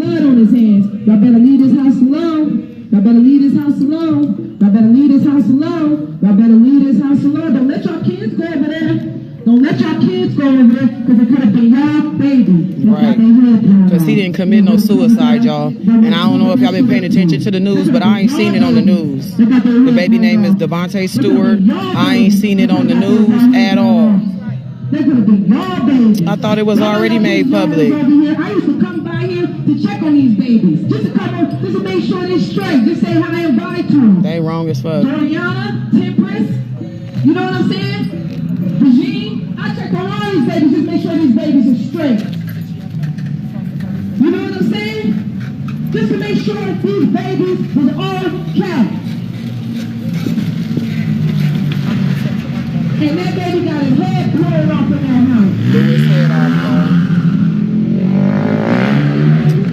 blood on his hands. Y'all better leave this house alone. Y'all better leave this house alone. Y'all better leave this house alone. Y'all better leave this house alone. Don't let your kids go over there. Don't let your kids go over there, because it could have been your baby. Right. Because he didn't commit no suicide, y'all. And I don't know if y'all been paying attention to the news, but I ain't seen it on the news. The baby name is Davante Stewart. I ain't seen it on the news at all. I thought it was already made public. I used to come by here to check on these babies. Just to make sure they're straight. Just say hi and bye to them. They wrong as fuck. Doriana, Temperance, you know what I'm saying? Regine, I check on all these babies, just make sure these babies are straight. You know what I'm saying? Just to make sure these babies was all kept. And that baby got his head blown off in that house. Blew his head off.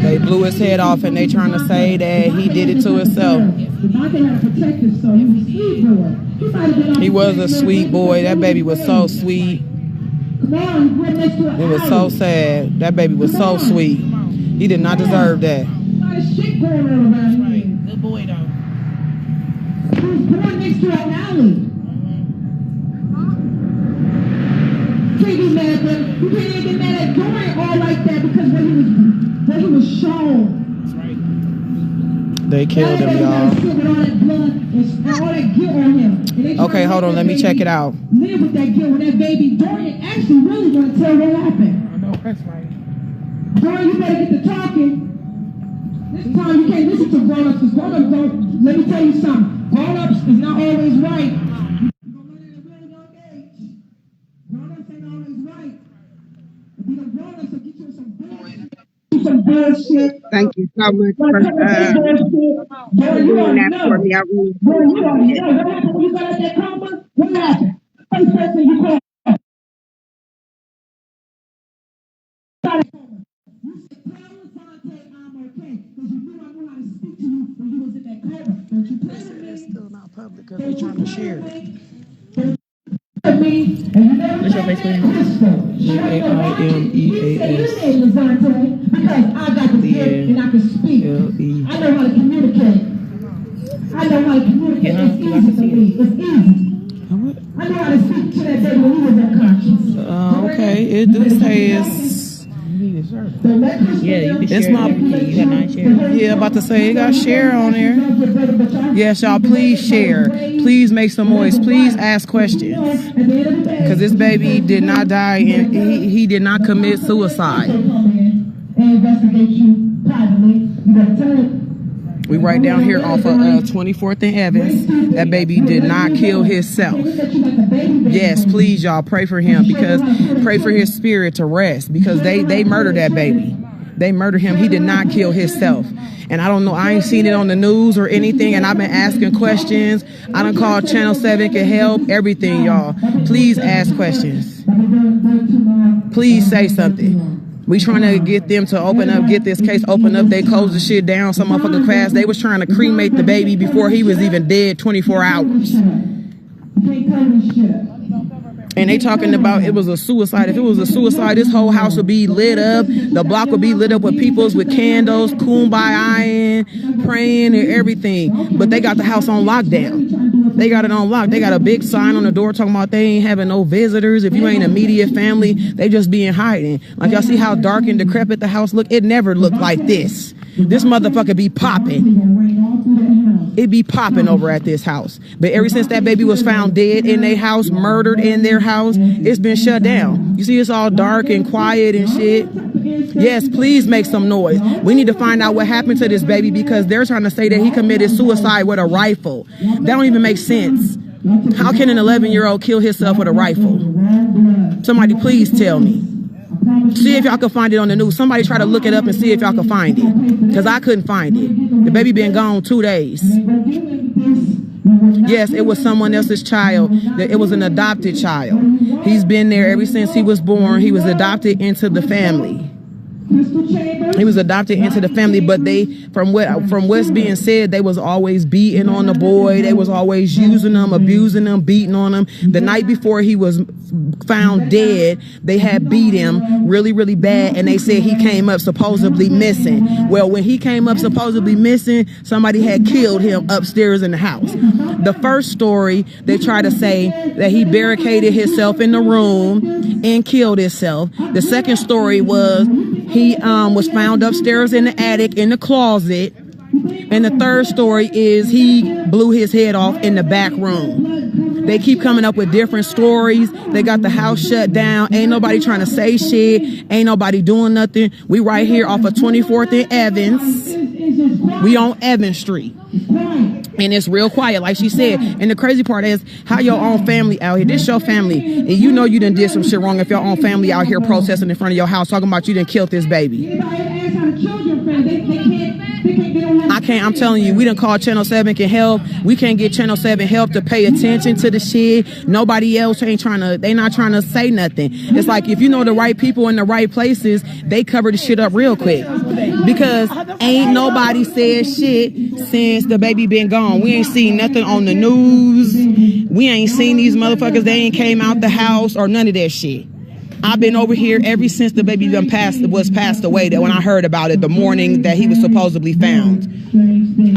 They blew his head off, and they trying to say that he did it to himself. Devante had a protective, so he was a sweet boy. He was a sweet boy. That baby was so sweet. It was so sad. That baby was so sweet. He did not deserve that. Good boy, though. He was born next to an alley. You can't be mad at them. You can't even get mad at Dorian all like that, because what he was shown. That's right. They killed him, y'all. Okay, hold on. Let me check it out. Live with that guilt with that baby. Dorian actually really want to tell what happened. I know, that's right. Dorian, you better get to talking. This time you can't listen to grown-ups, because grown-ups don't. Let me tell you something. Grown-ups is not always right. Thank you so much for doing that for me. I really appreciate it. You got that coma? What happened? First person you called. You said, tell Devante I'm okay, because you knew I knew how to speak to you when you was in that coma. Don't you play with me? It's still not public because they're trying to share it. What's your Facebook? G-A-I-M-E-A-S. Because I got the gift and I can speak. I know how to communicate. I know how to communicate. It's easy for me. It's easy. I know how to speak to that baby when he was unconscious. Okay, it do say it's. Yeah, you can It's share not. everything. You got 9 shares. Yeah, about to say it got share on there. Yes, y'all, please share. Please make some noise. Please ask questions. Because this baby did not die and he did not commit suicide. We right down here off of 24th and Evans. That baby did not kill himself. Yes, please, y'all, pray for him, because pray for his spirit to rest, because they murdered that baby. They murdered him. He did not kill himself. And I don't know, I ain't seen it on the news or anything, and I've been asking questions. I done called Channel 7 can help, everything, y'all. Please ask questions. Please say something. We trying to get them to open up, get this case open up. They closed the shit down. Some motherfucker crashed. They was trying to cremate the baby before he was even dead 24 hours. And they talking about it was a suicide. If it was a suicide, this whole house would be lit up. The block would be lit up with peoples with candles, kumbaya-ing, praying and everything. But they got the house on lockdown. They got it on lock. They got a big sign on the door talking about they ain't having no visitors. If you ain't immediate family, they just be in hiding. Like, y'all see how dark and decrepit the house look? It never looked like this. This motherfucker be popping. It be popping over at this house. But ever since that baby was found dead in their house, murdered in their house, it's been shut down. You see, it's all dark and quiet and shit. Yes, please make some noise. We need to find out what happened to this baby, because they're trying to say that he committed suicide with a rifle. That don't even make sense. How can an 11-year-old kill himself with a rifle? Somebody please tell me. See if y'all can find it on the news. Somebody try to look it up and see if y'all can find it, because I couldn't find it. The baby been gone 2 days. Yes, it was someone else's child. It was an adopted child. He's been there ever since he was born. He was adopted into the family. He was adopted into the family, but they, from what's being said, they was always beating on the boy. They was always using him, abusing him, beating on him. The night before he was found dead, they had beat him really, really bad, and they said he came up supposedly missing. Well, when he came up supposedly missing, somebody had killed him upstairs in the house. The first story, they tried to say that he barricaded himself in the room and killed himself. The second story was he was found upstairs in the attic in the closet. And the third story is he blew his head off in the back room. They keep coming up with different stories. They got the house shut down. Ain't nobody trying to say shit. Ain't nobody doing nothing. We right here off of 24th and Evans. We on Evans Street. And it's real quiet, like she said. And the crazy part is how your own family out here. This your family. And you know you done did some shit wrong if your own family out here protesting in front of your house talking about you done killed this baby. I'm telling you, we done called Channel 7 can help. We can't get Channel 7 help to pay attention to the shit. Nobody else they not trying to say nothing. It's like if you know the right people in the right places, they cover the shit up real quick. Because ain't nobody said shit since the baby been gone. We ain't seen nothing on the news. We ain't seen these motherfuckers. They ain't came out the house or none of that shit. I've been over here ever since the baby was passed away. That when I heard about it, the morning that he was supposedly found,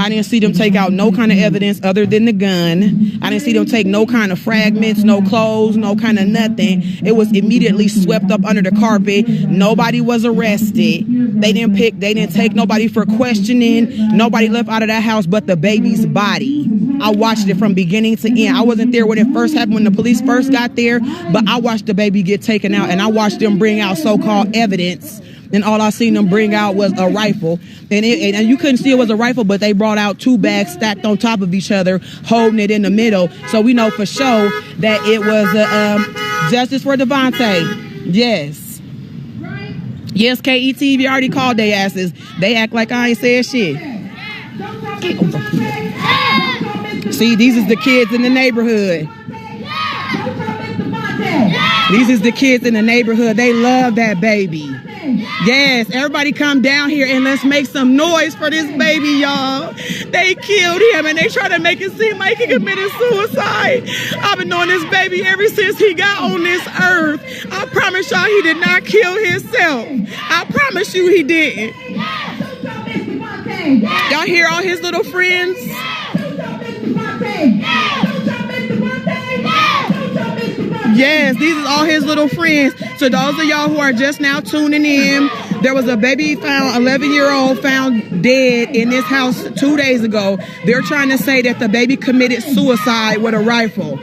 I didn't see them take out no kind of evidence other than the gun. I didn't see them take no kind of fragments, no clothes, no kind of nothing. It was immediately swept up under the carpet. Nobody was arrested. They didn't take nobody for questioning. Nobody left out of that house but the baby's body. I watched it from beginning to end. I wasn't there when it first happened, when the police first got there, but I watched the baby get taken out, and I watched them bring out so-called evidence, and all I seen them bring out was a rifle, and you couldn't see it was a rifle, but they brought out two bags stacked on top of each other, holding it in the middle, so we know for sure that it was justice for Devante. Yes. Yes, KETV already called their asses. They act like I ain't said shit. Get over here. See, these is the kids in the neighborhood. These is the kids in the neighborhood. They love that baby. Yes, everybody come down here and let's make some noise for this baby, y'all. They killed him and they try to make it seem like he committed suicide. I've been knowing this baby ever since he got on this earth. I promise y'all he did not kill himself. I promise you he didn't. Y'all hear all his little friends? Yes, these is all his little friends. So those of y'all who are just now tuning in, there was a baby found, 11-year-old found dead in this house 2 days ago. They're trying to say that the baby committed suicide with a rifle.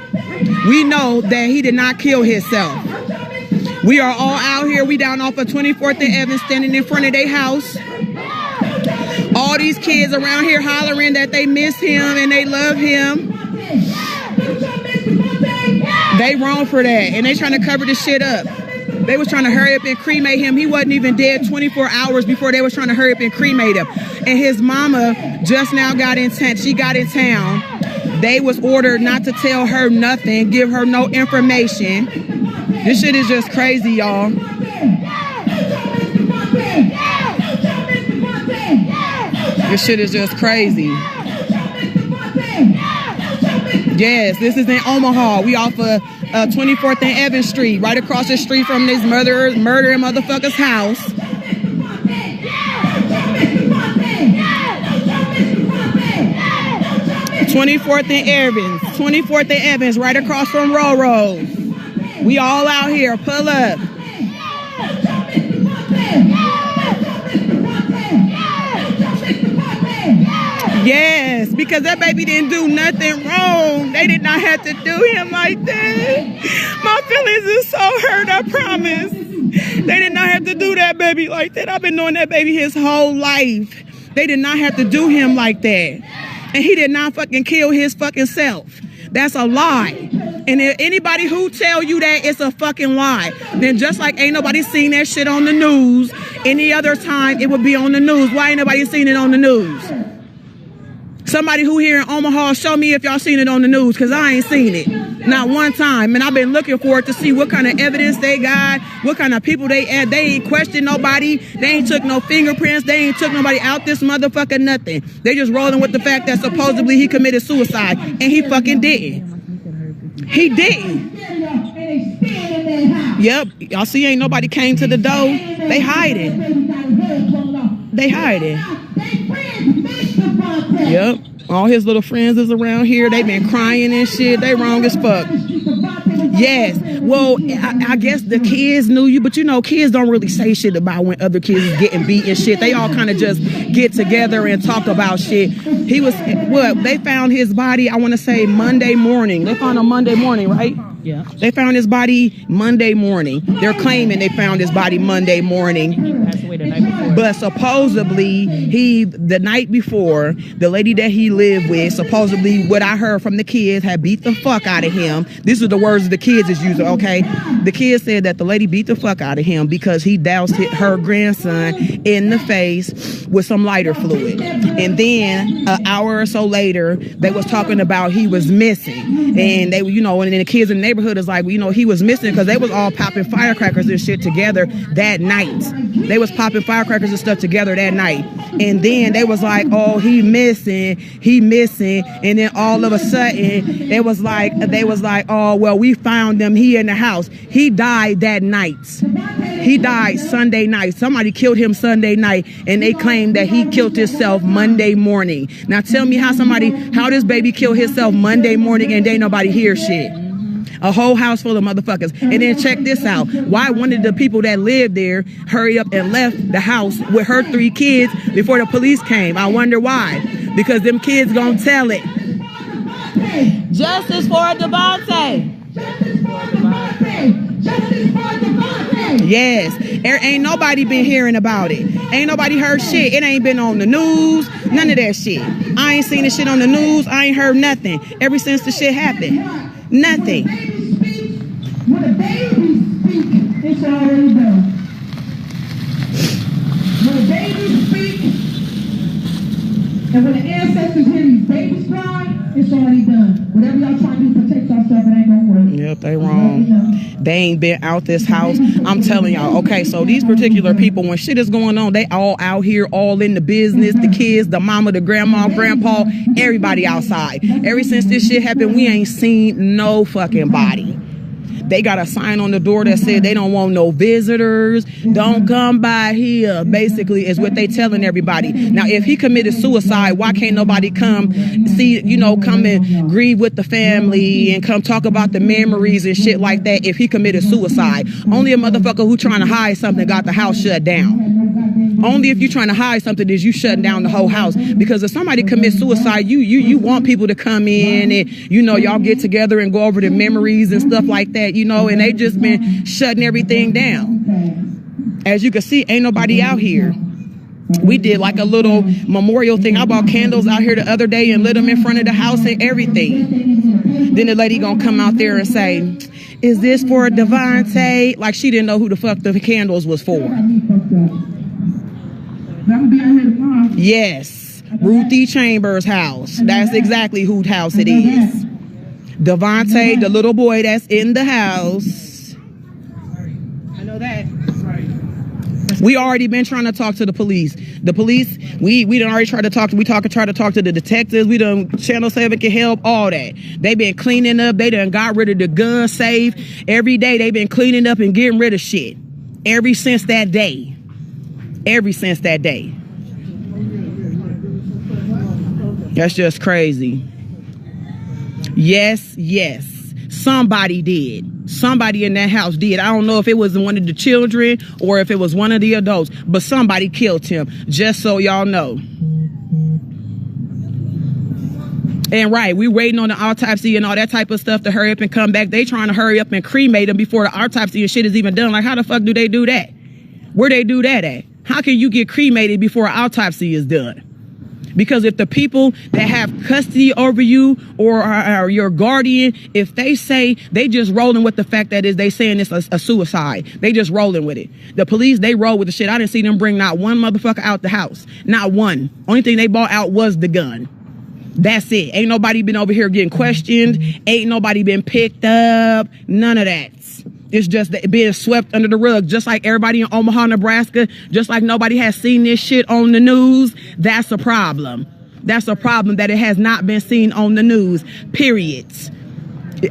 We know that he did not kill himself. We are all out here. We down off of 24th and Evans, standing in front of their house. All these kids around here hollering that they miss him and they love him. They wrong for that, and they trying to cover this shit up. They was trying to hurry up and cremate him. He wasn't even dead 24 hours before they was trying to hurry up and cremate him. And his mama just now got in town. She got in town. They was ordered not to tell her nothing, give her no information. This shit is just crazy, y'all. This shit is just crazy. Yes, this is in Omaha. We off of 24th and Evans Street, right across the street from this murdering motherfucker's house. 24th and Evans, right across from Roro's. We all out here. Pull up. Yes, because that baby didn't do nothing wrong. They did not have to do him like that. My feelings is so hurt, I promise. They did not have to do that baby like that. I've been knowing that baby his whole life. They did not have to do him like that. And he did not fucking kill his fucking self. That's a lie. And if anybody who tell you that, it's a fucking lie. Then just like ain't nobody seen that shit on the news, any other time it would be on the news. Why ain't nobody seen it on the news? Somebody who here in Omaha, show me if y'all seen it on the news, because I ain't seen it. Not one time. And I've been looking for it to see what kind of evidence they got, what kind of people they had. They ain't questioned nobody. They ain't took no fingerprints. They ain't took nobody out this motherfucker, nothing. They just rolling with the fact that supposedly he committed suicide. And he fucking didn't. He didn't. Yep. Y'all see ain't nobody came to the door. They hiding. They hiding. Yep. All his little friends is around here. They been crying and shit. They wrong as fuck. Yes. Well, I guess the kids knew you, but you know, kids don't really say shit about when other kids is getting beat and shit. They all kind of just get together and talk about shit. He was, well, they found his body, I want to say Monday morning. They found him Monday morning, right? Yeah. They found his body Monday morning. They're claiming they found his body Monday morning. He passed away the night before. But supposedly, the night before, the lady that he lived with, supposedly, what I heard from the kids, had beat the fuck out of him. These are the words the kids is using, okay? The kids said that the lady beat the fuck out of him because he doused her grandson in the face with some lighter fluid. And then, an hour or so later, they was talking about he was missing. And they, you know, and then the kids in the neighborhood is like, well, you know, he was missing because they was all popping firecrackers and shit together that night. They was popping firecrackers and stuff together that night. And then they was like, oh, he missing. And then all of a sudden, they was like, oh, well, we found him. He in the house. He died that night. He died Sunday night. Somebody killed him Sunday night, and they claimed that he killed himself Monday morning. Now tell me how this baby killed himself Monday morning and ain't nobody hear shit. A whole house full of motherfuckers. And then check this out. Why one of the people that lived there hurry up and left the house with her 3 kids before the police came? I wonder why. Because them kids gonna tell it. Justice for Devante. Yes. Ain't nobody been hearing about it. Ain't nobody heard shit. It ain't been on the news. None of that shit. I ain't seen the shit on the news. I ain't heard nothing. Ever since the shit happened. Nothing. When a baby speaks, it's already done. When a baby speaks, and when the ancestors hear these babies cry, it's already done. Whatever y'all trying to do to protect yourself, it ain't gonna work. Yep, they wrong. They ain't been out this house. I'm telling y'all. Okay, so these particular people, when shit is going on, they all out here, all in the business. The kids, the mama, the grandma, grandpa, everybody outside. Ever since this shit happened, we ain't seen no fucking body. They got a sign on the door that said they don't want no visitors. Don't come by here, basically, is what they telling everybody. Now, if he committed suicide, why can't nobody come see, you know, come and grieve with the family and come talk about the memories and shit like that if he committed suicide? Only a motherfucker who trying to hide something got the house shut down. Only if you're trying to hide something is you shutting down the whole house. Because if somebody commits suicide, you want people to come in and, you know, y'all get together and go over the memories and stuff like that, you know, and they just been shutting everything down. As you can see, ain't nobody out here. We did like a little memorial thing. I bought candles out here the other day and lit them in front of the house and everything. Then the lady gonna come out there and say, is this for Davante? Like she didn't know who the fuck the candles was for. Yes, Ruthie Chambers' house. That's exactly whose house it is. Devante, the little boy that's in the house. I know that. We already been trying to talk to the police. The police, we done already tried to talk to, try to talk to the detectives. We done, Channel 7 can help, all that. They been cleaning up. They done got rid of the gun safe. Every day they been cleaning up and getting rid of shit. Ever since that day. Ever since that day. That's just crazy. Yes, yes. Somebody did. Somebody in that house did. I don't know if it was one of the children or if it was one of the adults, but somebody killed him, just so y'all know. And right, we waiting on the autopsy and all that type of stuff to hurry up and come back. They trying to hurry up and cremate him before the autopsy and shit is even done. Like, how the fuck do they do that? Where they do that at? How can you get cremated before an autopsy is done? Because if the people that have custody over you or are your guardian, if they say they just rolling with the fact that is they saying it's a suicide, they just rolling with it. The police, they roll with the shit. I didn't see them bring not one motherfucker out the house. Not one. Only thing they brought out was the gun. That's it. Ain't nobody been over here getting questioned. Ain't nobody been picked up. None of that. It's just that being swept under the rug, just like everybody in Omaha, Nebraska, just like nobody has seen this shit on the news. That's a problem. That's a problem that it has not been seen on the news, period.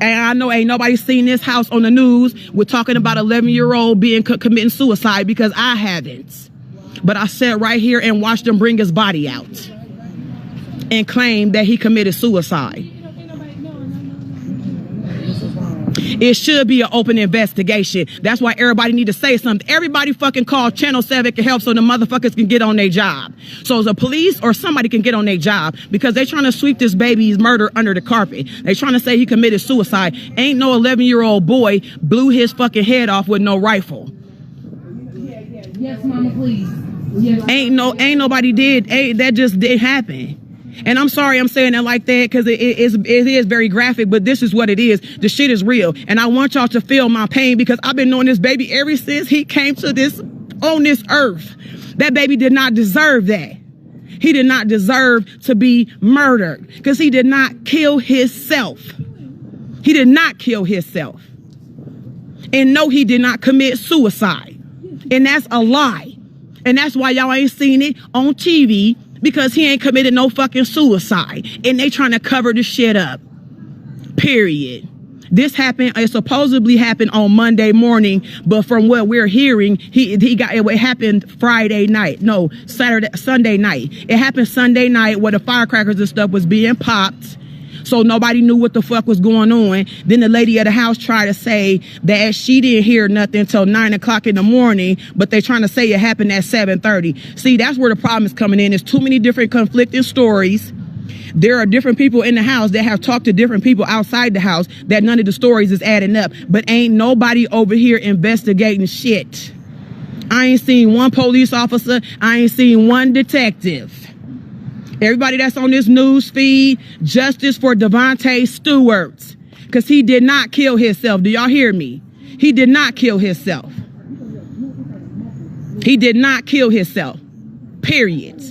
And I know ain't nobody seen this house on the news. We're talking about 11-year-old being committing suicide, because I haven't. But I sat right here and watched them bring his body out and claim that he committed suicide. It should be an open investigation. That's why everybody need to say something. Everybody fucking call Channel 7 can help so the motherfuckers can get on their job. So the police or somebody can get on their job, because they trying to sweep this baby's murder under the carpet. They trying to say he committed suicide. Ain't no 11-year-old boy blew his fucking head off with no rifle. Yes, mama, please. Yes. Ain't nobody did. That just didn't happen. And I'm sorry I'm saying it like that, because it is very graphic, but this is what it is. The shit is real. And I want y'all to feel my pain, because I've been knowing this baby ever since he came to on this earth. That baby did not deserve that. He did not deserve to be murdered, because he did not kill himself. He did not kill himself. And no, he did not commit suicide. And that's a lie. And that's why y'all ain't seen it on TV, because he ain't committed no fucking suicide. And they trying to cover the shit up. Period. This happened, it supposedly happened on Monday morning, but from what we're hearing, it happened Friday night. No, Sunday night. It happened Sunday night, where the firecrackers and stuff was being popped. So nobody knew what the fuck was going on. Then the lady of the house tried to say that she didn't hear nothing until 9 o'clock in the morning, but they trying to say it happened at 7:30. See, that's where the problem is coming in. There's too many different conflicting stories. There are different people in the house that have talked to different people outside the house, that none of the stories is adding up. But ain't nobody over here investigating shit. I ain't seen one police officer. I ain't seen one detective. Everybody that's on this news feed, justice for Davante Stewart, because he did not kill himself. Do y'all hear me? He did not kill himself. He did not kill himself. Period.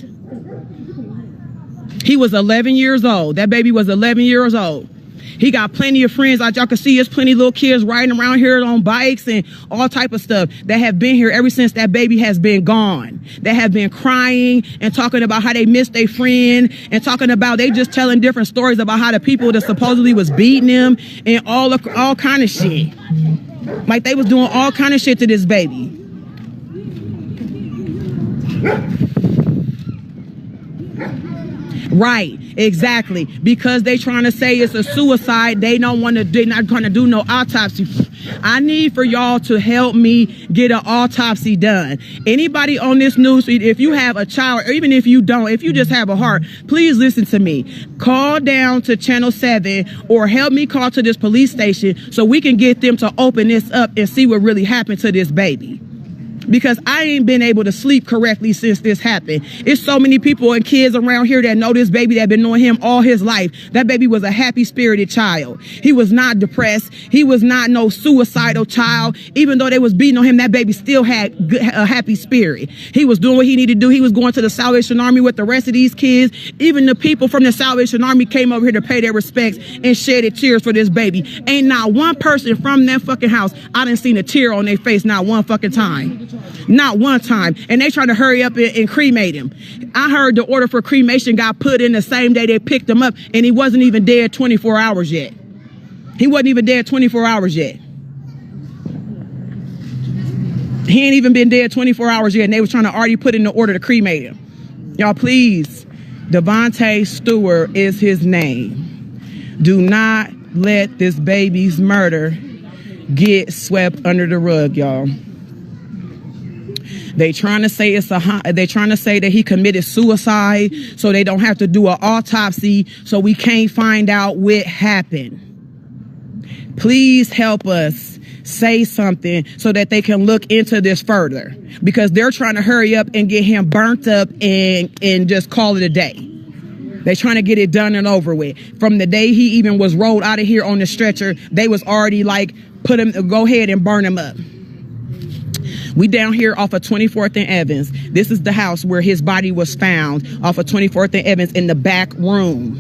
He was 11 years old. That baby was 11 years old. He got plenty of friends. Like y'all can see, there's plenty of little kids riding around here on bikes and all type of stuff that have been here ever since that baby has been gone. That have been crying and talking about how they missed their friend, and talking about, they just telling different stories about how the people that supposedly was beating him and all kind of shit. Like they was doing all kind of shit to this baby. Right, exactly. Because they trying to say it's a suicide, they're not going to do no autopsy. I need for y'all to help me get an autopsy done. Anybody on this news feed, if you have a child, or even if you don't, if you just have a heart, please listen to me. Call down to Channel 7 or help me call to this police station so we can get them to open this up and see what really happened to this baby. Because I ain't been able to sleep correctly since this happened. It's so many people and kids around here that know this baby, that have been knowing him all his life. That baby was a happy-spirited child. He was not depressed. He was not no suicidal child. Even though they was beating on him, that baby still had a happy spirit. He was doing what he needed to do. He was going to the Salvation Army with the rest of these kids. Even the people from the Salvation Army came over here to pay their respects and shedded tears for this baby. Ain't not one person from that fucking house I done seen a tear on their face, not one fucking time. Not one time. And they trying to hurry up and cremate him. I heard the order for cremation got put in the same day they picked him up, and he wasn't even dead 24 hours yet. He wasn't even dead 24 hours yet. He ain't even been dead 24 hours yet, and they was trying to already put in the order to cremate him. Y'all, please, Devante Stewart is his name. Do not let this baby's murder get swept under the rug, y'all. They trying to say they trying to say that he committed suicide, so they don't have to do an autopsy, so we can't find out what happened. Please help us say something so that they can look into this further, because they're trying to hurry up and get him burnt up and just call it a day. They're trying to get it done and over with. From the day he even was rolled out of here on the stretcher, they was already like, go ahead and burn him up. We down here off of 24th and Evans. This is the house where his body was found, off of 24th and Evans, in the back room.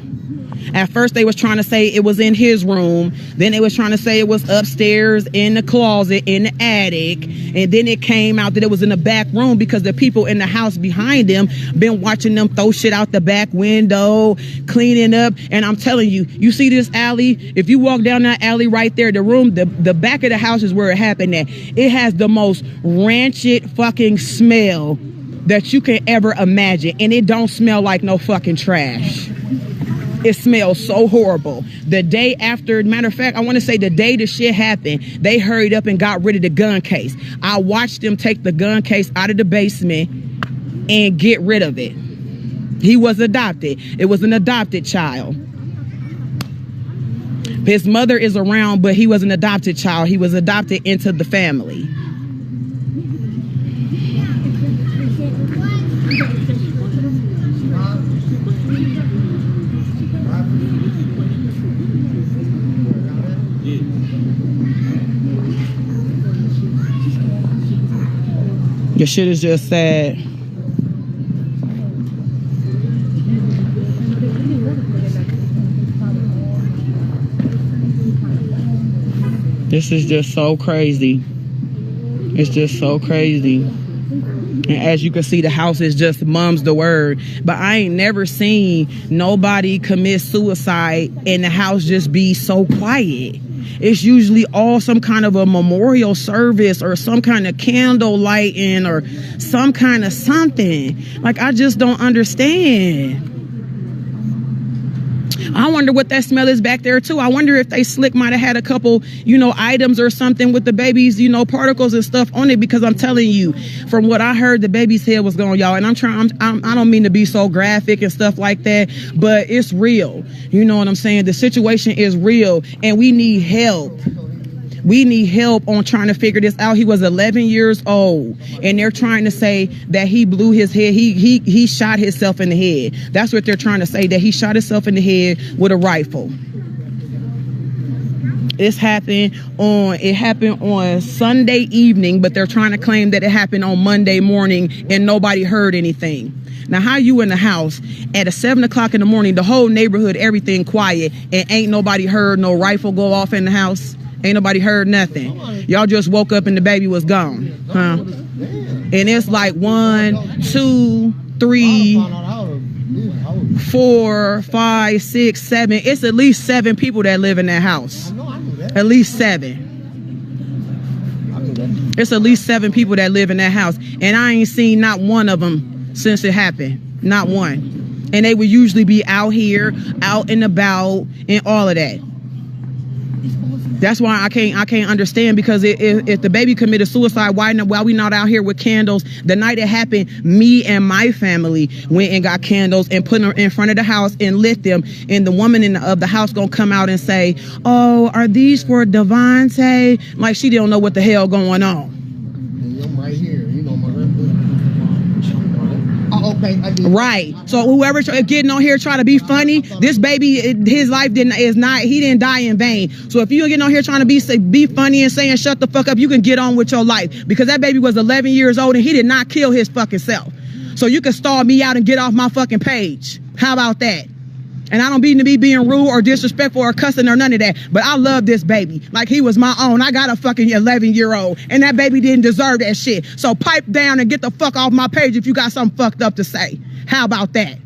At first they was trying to say it was in his room, then they was trying to say it was upstairs in the closet in the attic, and then it came out that it was in the back room because the people in the house behind them been watching them throw shit out the back window, cleaning up. And I'm telling you, you see this alley, if you walk down that alley right there, the room, the back of the house is where it happened at. It has the most rancid fucking smell that you can ever imagine, and it don't smell like no fucking trash. It smells so horrible. The day after, matter of fact, I want to say the day the shit happened, they hurried up and got rid of the gun case. I watched them take the gun case out of the basement and get rid of it. He was adopted. It was an adopted child. His mother is around, but he was an adopted child. He was adopted into the family. Your shit is just sad. This is just so crazy. It's just so crazy. And as you can see, the house is just mum's the word. But I ain't never seen nobody commit suicide and the house just be so quiet. It's usually all some kind of a memorial service or some kind of candle lighting or some kind of something. Like, I just don't understand. I wonder what that smell is back there too. I wonder if they slick might have had a couple, you know, items or something with the baby's, you know, particles and stuff on it, because I'm telling you, from what I heard, the baby's head was gone, y'all. And I don't mean to be so graphic and stuff like that, but it's real. You know what I'm saying? The situation is real and we need help. We need help on trying to figure this out. He was 11 years old and they're trying to say that he blew his head. He shot himself in the head. That's what they're trying to say, that he shot himself in the head with a rifle. It happened on Sunday evening, but they're trying to claim that it happened on Monday morning and nobody heard anything. Now, how you in the house at 7 o'clock in the morning, the whole neighborhood, everything quiet, and ain't nobody heard no rifle go off in the house? Ain't nobody heard nothing. Y'all just woke up and the baby was gone, huh? And it's like 1, 2, 3, 4, 5, 6, 7. It's at least 7 people that live in that house. At least 7. It's at least 7 people that live in that house. And I ain't seen not one of them since it happened. Not one. And they would usually be out here, out and about, and all of that. That's why I can't understand, because if the baby committed suicide, why we not out here with candles? The night it happened, me and my family went and got candles and put them in front of the house and lit them. And the woman of the house gonna come out and say, "Oh, are these for Devante?" Like she don't know what the hell going on. I'm right here, you know, my okay, I did. Right. So whoever getting on here trying to be funny, this baby, his life he didn't die in vain. So if you getting on here trying to be funny and saying shut the fuck up, you can get on with your life, because that baby was 11 years old and he did not kill his fucking self. So you can stall me out and get off my fucking page. How about that? And I don't mean to be being rude or disrespectful or cussing or none of that, but I love this baby like he was my own. I got a fucking 11-year-old and that baby didn't deserve that shit. So pipe down and get the fuck off my page if you got something fucked up to say. How about that?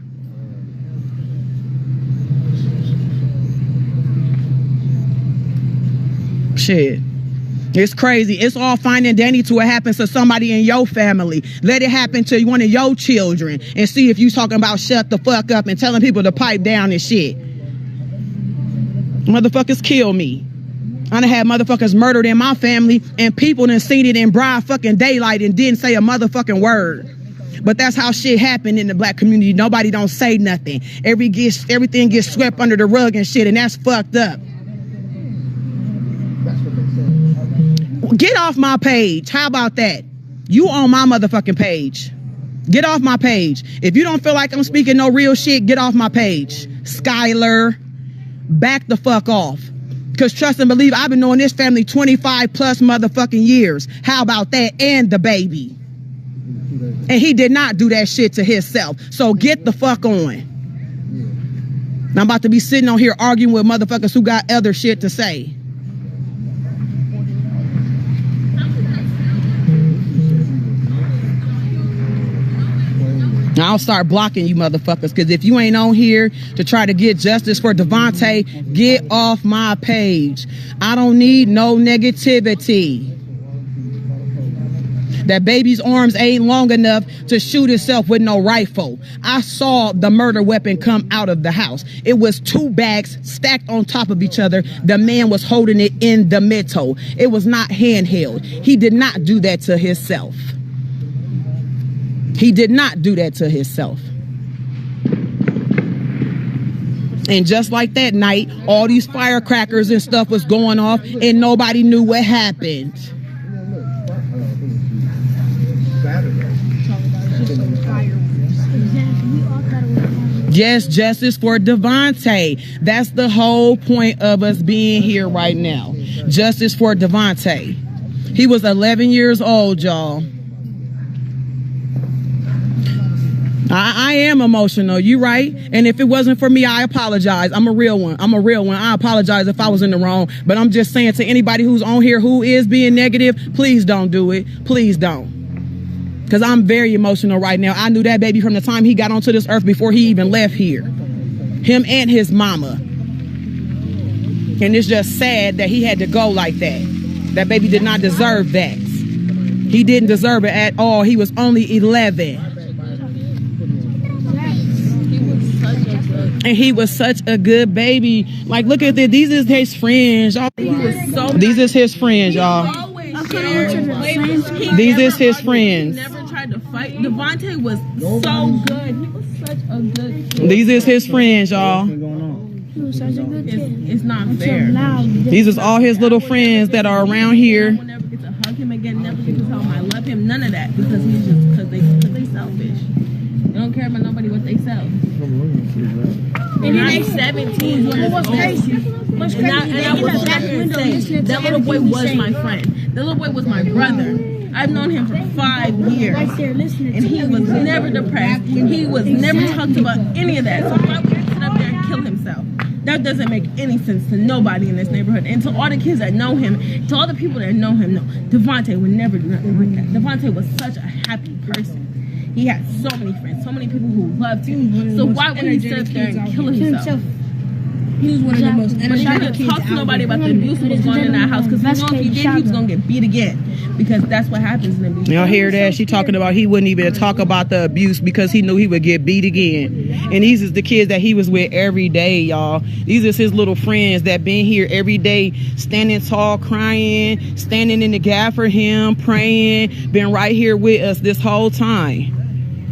Shit. It's crazy. It's all fine and dandy till it happens to somebody in your family. Let it happen to one of your children and see if you talking about shut the fuck up and telling people to pipe down and shit. Motherfuckers kill me. I done had motherfuckers murdered in my family and people done seen it in broad fucking daylight and didn't say a motherfucking word. But that's how shit happened in the black community. Nobody don't say nothing. Everything gets swept under the rug and shit, and that's fucked up. Get off my page. How about that? You on my motherfucking page. Get off my page. If you don't feel like I'm speaking no real shit, get off my page. Skylar, back the fuck off. Because trust and believe, I've been knowing this family 25 plus motherfucking years. How about that? And the baby. And he did not do that shit to himself. So get the fuck on. And I'm about to be sitting on here arguing with motherfuckers who got other shit to say. I'll start blocking you motherfuckers, because if you ain't on here to try to get justice for Devante, get off my page. I don't need no negativity. That baby's arms ain't long enough to shoot himself with no rifle. I saw the murder weapon come out of the house. It was 2 bags stacked on top of each other. The man was holding it in the middle. It was not handheld. He did not do that to himself. He did not do that to himself. And just like that night, all these firecrackers and stuff was going off and nobody knew what happened. Yes, justice for Devante. That's the whole point of us being here right now. Justice for Devante. He was 11 years old, y'all. I am emotional. You right. And if it wasn't for me, I apologize. I'm a real one. I apologize if I was in the wrong. But I'm just saying to anybody who's on here who is being negative, please don't do it. Please don't. Because I'm very emotional right now. I knew that baby from the time he got onto this earth before he even left here. Him and his mama. And it's just sad that he had to go like that. That baby did not deserve that. He didn't deserve it at all. He was only 11. And he was such a good baby. Like, look at this. These is his friends, y'all. These is his friends, y'all. These is his friends. Never tried to fight. Devante was so good. He was such a good kid. These is his friends, y'all. It's not fair. These is all his little friends that are around here. We'll never get to hug him again. Never get to tell him I love him. None of that, because he's just because they selfish. They don't care about nobody what they sell. And I'm 17 years old. And I will sit here and say, that little boy was my friend. That little boy was my brother. I've known him for 5 years. And he was never depressed. He was never talked about any of that. So why would he sit up there and kill himself? That doesn't make any sense to nobody in this neighborhood. And to all the kids that know him, to all the people that know him, no, Devante would never do nothing like that. Devante was such a happy person. He had so many friends, so many people who loved him. So why would he sit up there and kill himself? He was one of the most But he didn't talk to nobody about the abuse that was going on in that house, because he knew if he did, he was going to get beat again. Because that's what happens in abuse. Y'all hear that? She talking about he wouldn't even talk about the abuse because he knew he would get beat again. And these is the kids that he was with every day, y'all. These is his little friends that been here every day, standing tall, crying, standing in the gap for him, praying, been right here with us this whole time.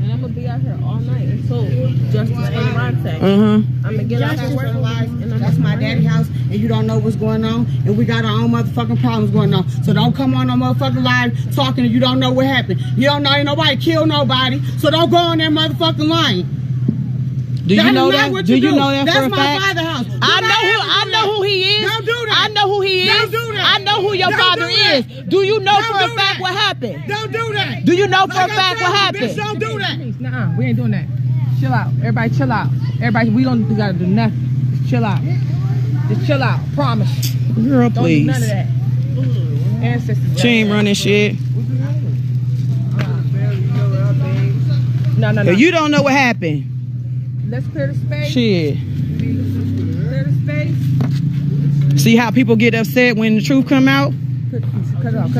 And I'm going to be out here all night until justice for Devante. I'm going to get out here working lives. That's my daddy's house, and you don't know what's going on, and we got our own motherfucking problems going on. So don't come on no motherfucking live talking and you don't know what happened. You don't know, ain't nobody killed nobody, so don't go on that motherfucking line. Do you know that? Do you know that That's for a my fact? father's house. I know who he is. Don't do that. I know who he is. Don't do that. I know who your Don't father do that. is. Do you know Don't for a do fact that. what happened? Don't do that. Do you know for a Like I fact said, what happened? Bitch, don't do that. Nuh-uh, we ain't doing that. Chill out. Everybody chill out. Everybody, we don't gotta do nothing. Just chill out. Just chill out. Promise. Girl, Don't do please. none of that. Ancestors. She ain't running shit. No. You don't know what happened. Let's clear the space. Shit. Clear the space. See how people get upset when the truth come out? Cut it off.